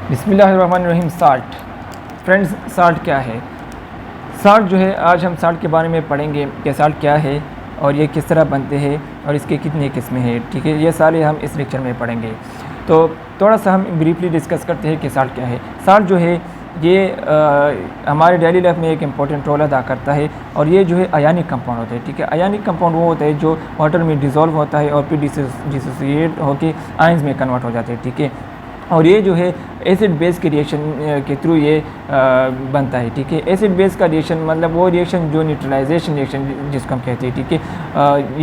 बिस्मिल्लाहिर्रहमानिर्रहीम। Salt friends, salt क्या है? साल्ट जो है, आज हम साल्ट के बारे में पढ़ेंगे कि साल्ट क्या है और ये किस तरह बनते हैं और इसके कितनी किस्में हैं। ठीक है, ये सारे हम इस लेक्चर में पढ़ेंगे। तो थोड़ा सा हम ब्रीफली डिस्कस करते हैं कि साल्ट क्या है। साल्ट जो है ये हमारे डेली लाइफ में एक इम्पॉर्टेंट रोल अदा करता है और ये जो है आयनिक कंपाउंड होता है। ठीक है, आयनिक कंपाउंड वो होता है जो वाटर में डिज़ोल्व होता है और फिर डिसोसिएट होकर आयंस में कन्वर्ट हो जाते हैं। ठीक है, और ये जो है एसिड बेस के रिएक्शन के थ्रू ये बनता है। ठीक है, एसिड बेस का रिएक्शन मतलब वो रिएक्शन जो न्यूट्रलाइजेशन रिएक्शन जिसको हम कहते हैं। ठीक है,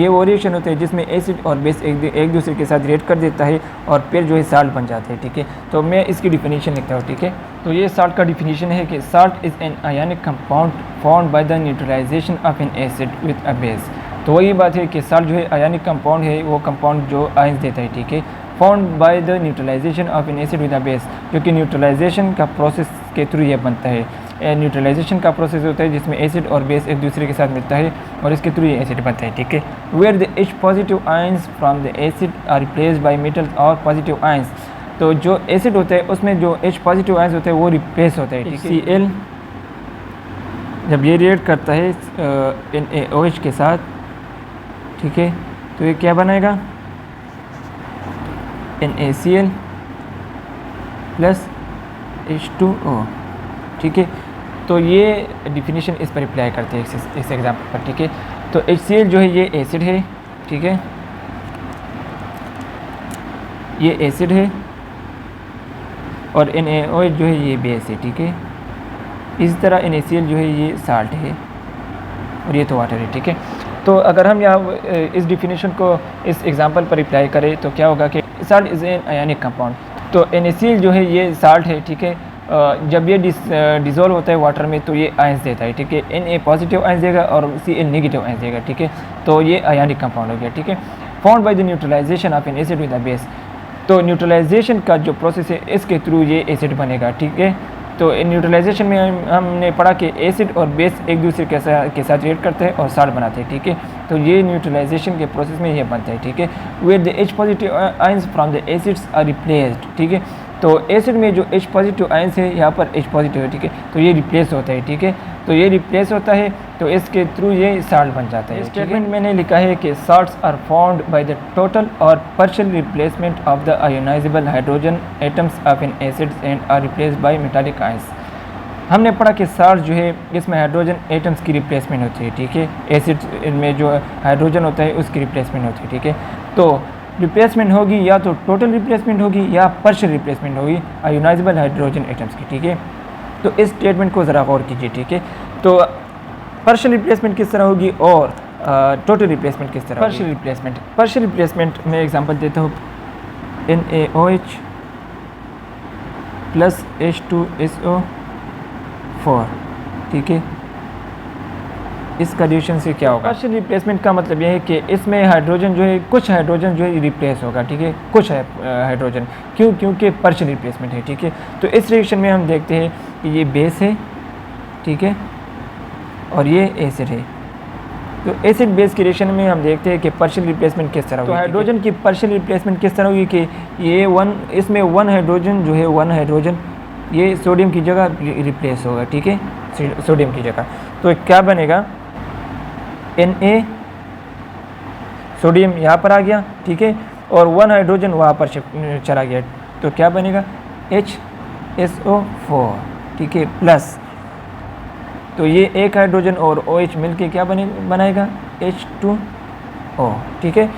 ये वो रिएक्शन होते हैं जिसमें एसिड और बेस एक दूसरे के साथ रिएक्ट कर देता है और फिर जो है साल्ट बन जाते हैं। ठीक है, तो मैं इसकी डिफिनीशन लिखता हूँ। ठीक है, तो ये साल्ट का डिफिनीशन है कि salt is an ionic compound formed by the neutralisation of an acid with a base. तो वही बात है कि साल्ट जो है आयनिक कंपाउंड है, वो कंपाउंड जो आयंस देता है। ठीक है, formed by the neutralisation of an acid with a base, जो कि न्यूट्रलाइजेशन का प्रोसेस के थ्रू ये बनता है। न्यूट्रलाइजेशन का प्रोसेस होता है जिसमें एसिड और बेस एक दूसरे के साथ मिलता है और इसके थ्रू ये एसिड बनता है। ठीक है, where the H positive ions from the acid are replaced by metals और पॉजिटिव आयंस। तो जो एसिड होता है उसमें जो H पॉजिटिव आयंस होते हैं वो रिप्लेस होता है। ठीक है, Cl जब ये रिएक्ट करता है NaOH के साथ, ठीक है, तो ये क्या बनाएगा? NaCl plus H2O। ठीक है, तो ये डिफिनीशन इस पर अप्लाई करते हैं इस एग्जाम्पल पर। ठीक है, तो HCl जो है ये एसिड है। ठीक है, ये एसिड है और NaOH जो है ये बेस है। ठीक है, इस तरह NaCl जो है ये साल्ट है और ये तो वाटर है। ठीक है, तो अगर हम यहाँ इस डिफिनीशन को इस एग्जांपल पर अप्लाई करें तो क्या होगा कि salt is an ionic compound. तो NaCl जो है ये साल्ट है। ठीक है, जब ये डिज़ोल्व होता है वाटर में तो ये आयंस देता है। ठीक है, Na पॉजिटिव आयंस देगा और Cl नेगेटिव आयंस देगा। ठीक है, तो ये आयनिक कंपाउंड हो गया। ठीक है, formed by the neutralisation of an acid with a base. तो न्यूट्रलाइजेशन का जो प्रोसेस है इसके थ्रू ये एसिड बनेगा। ठीक है, तो न्यूट्रलाइजेशन में हमने पढ़ा कि एसिड और बेस एक दूसरे के साथ रिएक्ट करते हैं और साल्ट बनाते हैं। ठीक है, तो ये न्यूट्रलाइजेशन के प्रोसेस में ये बनता है। ठीक है, where the H positive ions from the acids are replaced. ठीक है, तो एसिड में जो H पॉजिटिव आयंस है यहाँ पर H पॉजिटिव है। ठीक है, तो ये रिप्लेस होता है। ठीक है, तो ये रिप्लेस होता है तो इसके थ्रू ये साल्ट बन जाता है। स्टेटमेंट मैंने लिखा है कि salts are formed by the total और partial replacement of the ionizable hydrogen atoms of an acids and are replaced by metallic ions. हमने पढ़ा कि साल्ट जो है इसमें हाइड्रोजन एटम्स की रिप्लेसमेंट होती है। ठीक है, एसिड में जो हाइड्रोजन होता है उसकी रिप्लेसमेंट होती है। ठीक है, तो रिप्लेसमेंट होगी या तो टोटल रिप्लेसमेंट होगी या पार्शियल रिप्लेसमेंट होगी आयोनाइजेबल हाइड्रोजन एटम्स की। ठीक है, तो इस स्टेटमेंट को ज़रा गौर कीजिए। ठीक है, तो पार्शियल रिप्लेसमेंट किस तरह होगी और टोटल रिप्लेसमेंट किस तरह? पार्शियल रिप्लेसमेंट में एग्जांपल देता हूँ, NaOH प्लस H2SO4। ठीक है, इस कंडीशन से क्या होगा? पार्शियल रिप्लेसमेंट का मतलब यह है कि इसमें हाइड्रोजन जो है, कुछ हाइड्रोजन जो है रिप्लेस होगा। ठीक है, कुछ है हाइड्रोजन, क्योंकि पार्शियल रिप्लेसमेंट है। ठीक है, तो इस रिएक्शन में हम देखते हैं कि ये बेस है। ठीक है, और ये एसिड है। तो एसिड बेस के रिएक्शन में हम देखते हैं कि पार्शियल रिप्लेसमेंट किस तरह होगी। तो हाइड्रोजन की पार्शियल रिप्लेसमेंट किस तरह होगी कि ये इसमें वन हाइड्रोजन जो है, वन हाइड्रोजन ये सोडियम की जगह रिप्लेस होगा। ठीक है, सोडियम की जगह, तो क्या बनेगा? Na सोडियम यहाँ पर आ गया। ठीक है, और वन हाइड्रोजन वहाँ पर चला गया, तो क्या बनेगा? HSO4। ठीक है, प्लस तो ये एक हाइड्रोजन और OH मिलके क्या बनाएगा? H2O। ठीक है,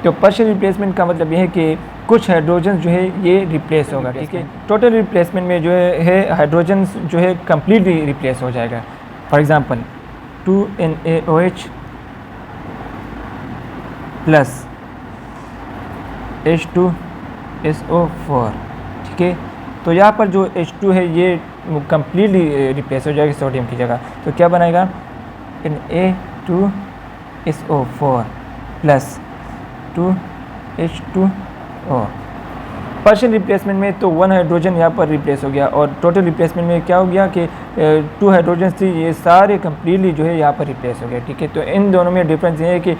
तो पार्शियल रिप्लेसमेंट का मतलब यह है कि कुछ हाइड्रोजन जो है ये रिप्लेस होगा। ठीक है, टोटल रिप्लेसमेंट में जो है हाइड्रोजन जो है कम्प्लीटली रिप्लेस हो जाएगा। For example 2NaOH plus H2SO4। ठीक है, तो यहाँ पर जो H2 है ये कम्प्लीटली रिप्लेस हो जाएगी सोडियम की जगह, तो क्या बनाएगा? Na2SO4 plus 2H2O। Partial replacement में तो वन हाइड्रोजन यहाँ पर रिप्लेस हो गया और टोटल रिप्लेसमेंट में क्या हो गया कि टू हाइड्रोजन थी, ये सारे कम्प्लीटली जो है यहाँ पर रिप्लेस हो गया। ठीक है, तो इन दोनों में डिफरेंस ये है कि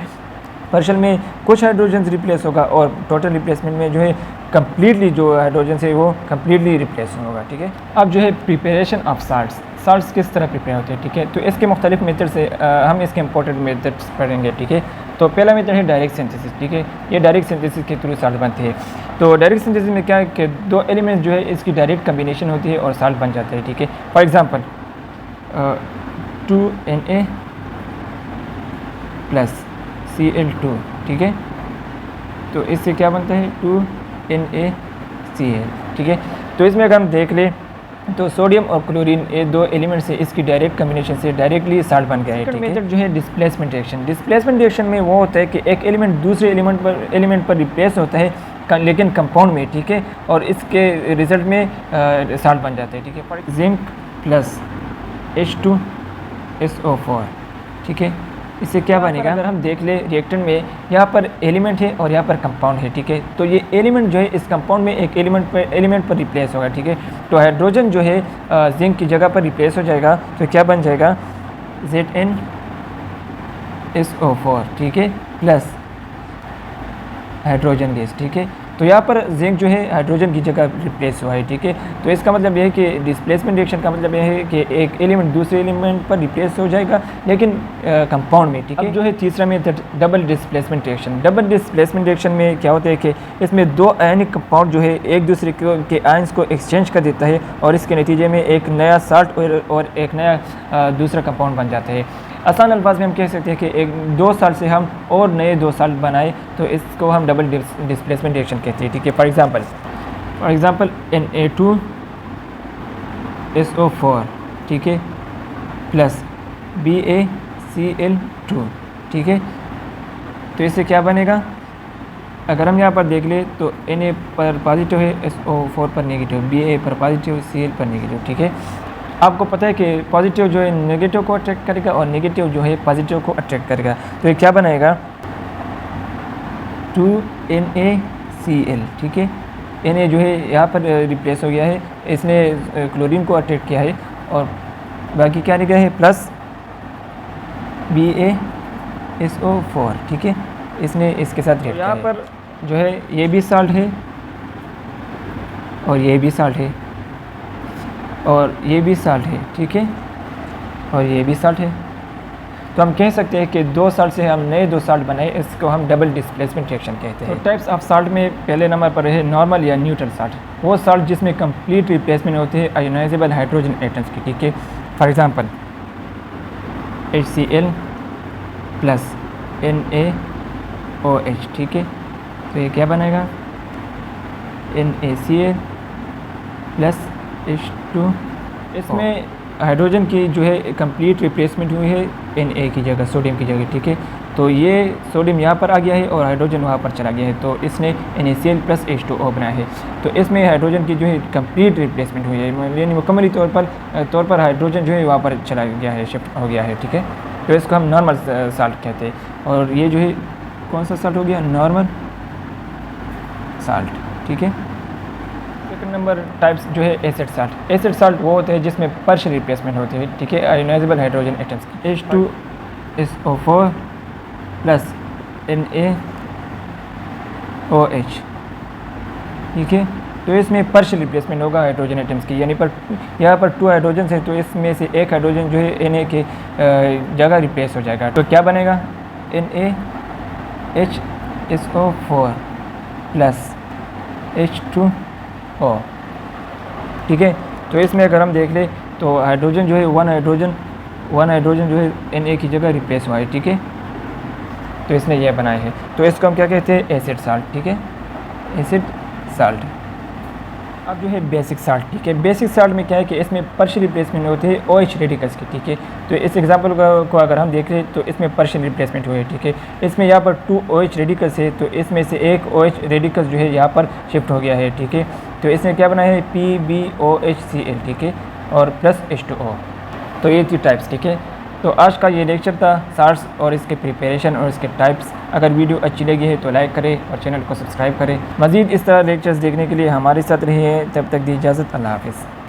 पार्शियल में कुछ हाइड्रोजन रिप्लेस होगा और टोटल रिप्लेसमेंट में जो है कम्प्लीटली जो हाइड्रोजन से वो कम्प्लीटली रिप्लेस होगा, ठीक है। अब जो है प्रिपरेशन ऑफ साल्ट्स किस तरह प्रिपेयर होते हैं, ठीक है। तो इसके मुख्तलिफ मेथड से हम इसके इंपॉर्टेंट मेथड्स पढ़ेंगे, ठीक है। तो पहला मेथड है डायरेक्ट सिंथेसिस, ठीक है। ये डायरेक्ट सिंथेसिस के थ्रू साल्ट बनती है। तो डायरेक्ट सिंथेसिस में क्या है कि दो एलिमेंट जो है इसकी डायरेक्ट कम्बिनेशन होती है और साल्ट बन जाता है, ठीक है। For example 2Na plus Cl2, ठीक है। तो इससे क्या बनता है 2NaCl, ठीक है। तो इसमें अगर हम देख लें तो सोडियम और क्लोरीन ये दो एलिमेंट से इसकी डायरेक्ट कम्बिनेशन से डायरेक्टली साल्ट बन गया है, ठीक है। मेथड जो है डिस्प्लेसमेंट रिएक्शन में वो होता है कि एक एलिमेंट दूसरे एलिमेंट पर रिप्लेस होता है लेकिन कंपाउंड में, ठीक है, और इसके रिजल्ट में साल्ट बन जाता है, ठीक है। फॉर जिंक प्लस H2SO4, ठीक है। इससे क्या बनेगा, अगर हम देख ले रिएक्टेंट में यहाँ पर एलिमेंट है और यहाँ पर कंपाउंड है, ठीक है। तो ये एलिमेंट जो है इस कंपाउंड में एक एलिमेंट पर रिप्लेस होगा, ठीक है। तो हाइड्रोजन जो है जिंक की जगह पर रिप्लेस हो जाएगा, तो क्या बन जाएगा ZnSO4, ठीक है, प्लस हाइड्रोजन गैस, ठीक है। तो यहाँ पर जिंक जो है हाइड्रोजन की जगह रिप्लेस हुआ है, ठीक है। तो इसका मतलब यह है कि डिस्प्लेसमेंट रिएक्शन का मतलब यह है कि एक एलिमेंट दूसरे एलिमेंट पर रिप्लेस हो जाएगा लेकिन कंपाउंड में, ठीक है। जो है तीसरा मेथड डबल डिस्प्लेसमेंट रिएक्शन में क्या होता है कि इसमें दो आयनिक कंपाउंड जो है एक दूसरे के आयंस को एक्सचेंज कर देता है और इसके नतीजे में एक नया साल्ट और एक नया दूसरा कंपाउंड बन जाता है। आसान अल्फाज में हम कह सकते हैं कि एक दो साल्ट से हम और नए दो साल्ट बनाए तो इसको हम डबल डिस्प्लेसमेंट रिएक्शन कहते हैं, ठीक है। फॉर एग्जांपल Na2SO4, ठीक है, प्लस BaCl2, ठीक है। तो इससे क्या बनेगा, अगर हम यहाँ पर देख ले तो Na पर पॉजिटिव है, SO4 पर नेगेटिव, Ba पर पॉजिटिव, Cl पर नेगेटिव, ठीक है। आपको पता है कि पॉजिटिव जो है नेगेटिव को अट्रैक्ट करेगा और नेगेटिव जो है पॉजिटिव को अट्रैक्ट करेगा। तो ये क्या बनाएगा 2NaCl, ठीक है। Na जो है यहाँ पर रिप्लेस हो गया है, इसने क्लोरीन को अट्रैक्ट किया है और बाकी क्या रह गया है प्लस BaSO4, ठीक है, इसने इसके साथ रिएक्ट किया है। यहाँ पर जो है ये भी साल्ट है और ये भी साल्ट है और ये भी साल्ट है, ठीक है, और ये भी साल्ट है। तो हम कह सकते हैं कि दो साल्ट से हम नए दो साल्ट बनाए, इसको हम डबल डिस्प्लेसमेंट रिएक्शन कहते हैं। तो टाइप्स ऑफ साल्ट में पहले नंबर पर है नॉर्मल या न्यूट्रल साल्ट, वो साल्ट जिसमें कंप्लीट रिप्लेसमेंट होती है आयोनाइजेबल हाइड्रोजन एटम्स की, ठीक है। For example HCl plus NaOH, ठीक है। तो ये क्या बनेगा NaCl प्लस H2। इसमें हाइड्रोजन की जो है कंप्लीट रिप्लेसमेंट हुई है Na की जगह, सोडियम की जगह, ठीक है। तो ये सोडियम यहाँ पर आ गया है और हाइड्रोजन वहाँ पर चला गया है, तो इसने NaCl प्लस H2O बनाया है। तो इसमें हाइड्रोजन की जो है कंप्लीट रिप्लेसमेंट हुई है, यानी मुकम्मली तौर पर हाइड्रोजन जो है वहाँ पर चला गया है, शिफ्ट हो गया है, ठीक है। तो इसको हम नॉर्मल साल्ट कहते हैं। और ये जो है कौन सा साल्ट हो गया, नॉर्मल साल्ट, ठीक है। सेकंड नंबर टाइप्स जो है एसिड साल्ट वो होते हैं जिसमें पार्शियल रिप्लेसमेंट होती है, ठीक है, आयोनाइजेबल हाइड्रोजन एटम्स की। H2SO4 प्लस NaOH, ठीक है। तो इसमें पार्शियल रिप्लेसमेंट होगा हाइड्रोजन एटम्स की, यानी पर यहाँ पर 2 हाइड्रोजन है तो इसमें से एक हाइड्रोजन जो है Na के जगह रिप्लेस हो जाएगा। तो क्या बनेगा NaHSO4 प्लस H2O, ठीक है। तो इसमें अगर हम देख ले तो हाइड्रोजन जो है वन हाइड्रोजन जो है Na की जगह रिप्लेस हुआ है, ठीक है। तो इसने यह बनाया है, तो इसको हम क्या कहते हैं एसिड साल्ट, ठीक है, एसिड साल्ट। अब जो है बेसिक साल्ट, ठीक है। बेसिक साल्ट में क्या है कि इसमें पार्शियल रिप्लेसमेंट होती है OH रेडिकल्स की, ठीक है। तो इस एग्जांपल को अगर हम देख लें तो इसमें पार्शियल रिप्लेसमेंट हुई है, ठीक है। इसमें यहाँ पर 2 OH रेडिकल्स है तो इसमें से एक OH रेडिकल्स जो है यहाँ पर शिफ्ट हो गया है, ठीक है। तो इसने क्या बनाया है PbOHCl, ठीक है, और प्लस H2O। तो ये थी टाइप्स, ठीक है। तो आज का ये लेक्चर था साल्ट्स और इसके प्रिपरेशन और इसके टाइप्स। अगर वीडियो अच्छी लगी है तो लाइक करें और चैनल को सब्सक्राइब करें। मज़ीद इस तरह लेक्चर्स देखने के लिए हमारे साथ रहिए। तब तक दी इजाज़त, अल्लाह हाफ़िज़।